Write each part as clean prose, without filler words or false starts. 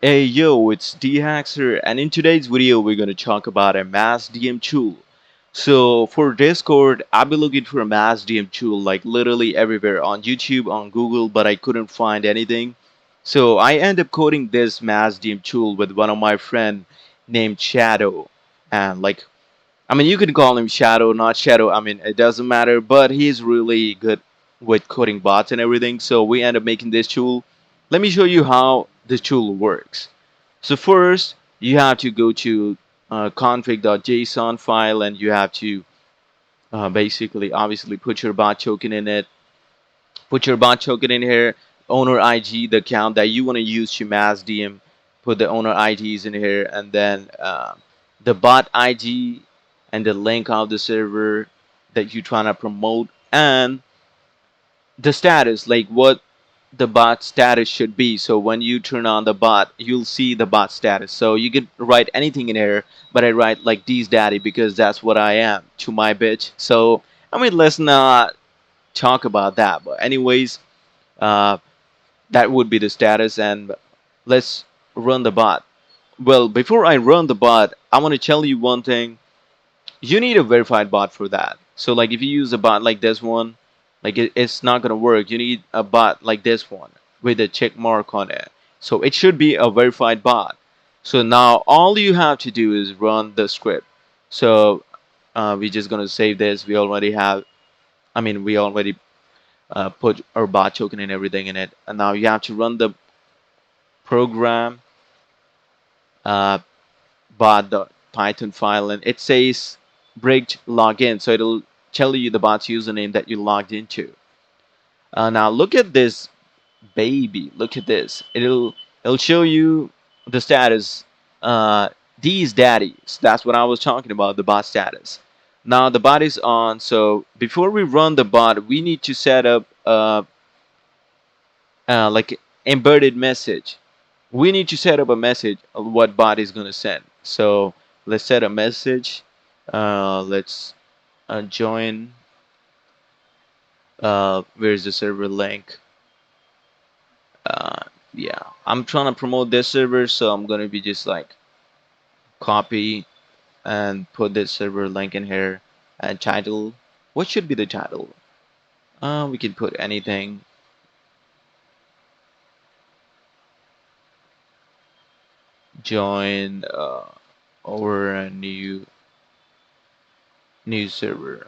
Hey yo, it's D Haxor, and in today's video, we're gonna talk about a mass DM tool. So for Discord, I've been looking for a mass DM tool like literally everywhere on YouTube, on Google, but I couldn't find anything. So I end up coding this mass DM tool with one of my friend named Shadow, and you can call him Shadow, not Shadow. It doesn't matter, but he's really good with coding bots and everything. So we end up making this tool. Let me show you how this tool works. So first, you have to go to config.json file, and you have to basically, obviously, put your bot token in it. Put your bot token in here. Owner IG, the account that you want to use to mass DM. Put the owner IGs in here, and then the bot IG and the link of the server that you're trying to promote, and the status, like what the bot status should be. So when you turn on the bot, you'll see the bot status. So you can write anything in here, but I write like D's daddy because that's what I am to my bitch. So let's not talk about that. But anyways, uh, that would be the status, and let's run the bot. Well, before I run the bot, I want to tell you one thing. You need a verified bot for that. So like if you use a bot like this one, it's not gonna work. You need a bot like this one with a check mark on it. So it should be a verified bot. So now all you have to do is run the script. So we're just gonna save this. We already have. We already put our bot token and everything in it. And now you have to run the program uh, bot.python file, and it says bridge login, so it'll tell you the bot's username that you logged into. Now look at this baby. Look at this. It'll show you the status. These daddies. That's what I was talking about. The bot status. Now the bot is on. So before we run the bot, we need to set up like embedded message. We need to set up a message of what bot is going to send. So let's set a message. Let's join. Where's the server link? Yeah, I'm trying to promote this server, so I'm gonna be just like copy and put this server link in here. And title. What should be the title? We can put anything. Join or a new server.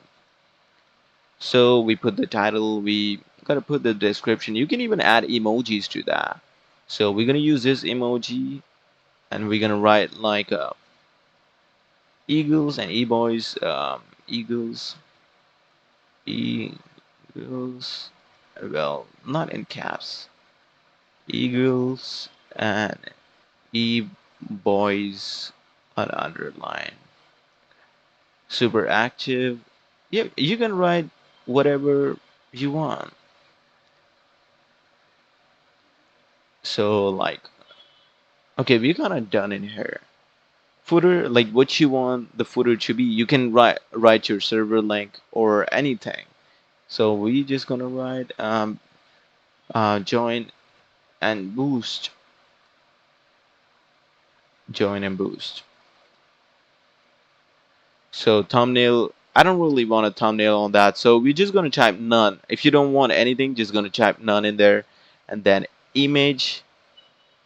So we put the title, we gotta put the description. You can even add emojis to that. So we're gonna use this emoji, and we're gonna write like eagles and e-boys, eagles, eagles, well, not in caps, eagles and e-boys on underline. Super active. Yeah, you can write whatever you want. So like, okay, we kind of done in here. Footer, like what you want the footer to be. You can write your server link or anything. So we just gonna write join and boost, join and boost. So thumbnail, I don't really want a thumbnail on that. So we're just gonna type none. If you don't want anything, just gonna type none in there, and then image.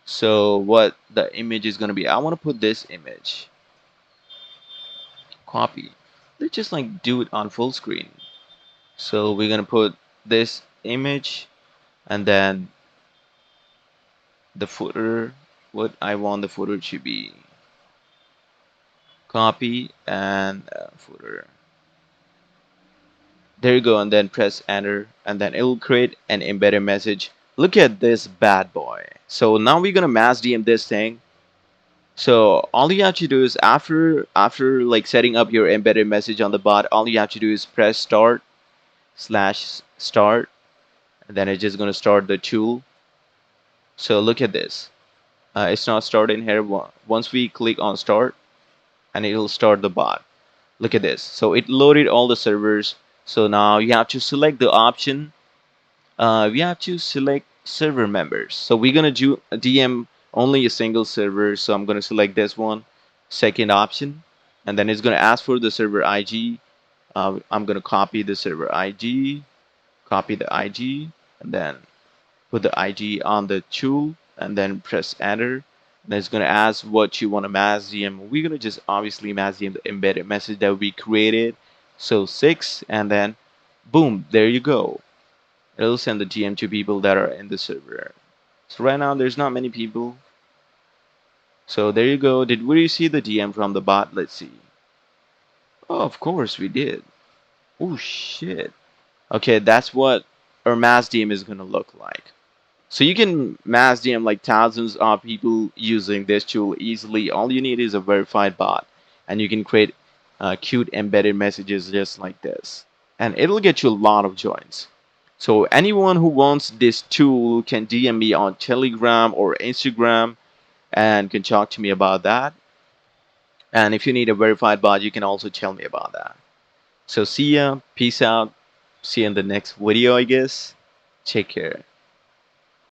So what the image is gonna be? I want to put this image. Copy. Let's just like do it on full screen. So we're gonna put this image, and then the footer, what I want the footer to be. Copy and footer. There you go, and then press enter, and then it will create an embedded message. Look at this bad boy. So now we're gonna mass DM this thing. So all you have to do is after like setting up your embedded message on the bot, all you have to do is press start, and then it's just gonna start the tool. So look at this. It's not starting here. Once we click on start, and it will start the bot. Look at this. So it loaded all the servers. So now you have to select the option. We have to select server members. So we're gonna do DM only a single server. So I'm gonna select this one, second option, and then it's gonna ask for the server IG. I'm gonna copy the server IG, copy the IG, and then put the IG on the tool, and then press enter. And it's gonna ask what you want to mass DM. We're gonna just obviously mass DM the embedded message that we created. So 6, and then boom, there you go. It'll send the DM to people that are in the server. So right now there's not many people. So there you go. Did we receive the DM from the bot? Let's see. Oh, of course we did. Oh shit. Okay, that's what our mass DM is gonna look like. So you can mass DM like thousands of people using this tool easily. All you need is a verified bot, and you can create cute embedded messages just like this, and it'll get you a lot of joins. So anyone who wants this tool can DM me on Telegram or Instagram and can talk to me about that. And if you need a verified bot, you can also tell me about that. So see ya, peace out, see you in the next video, I guess. Take care.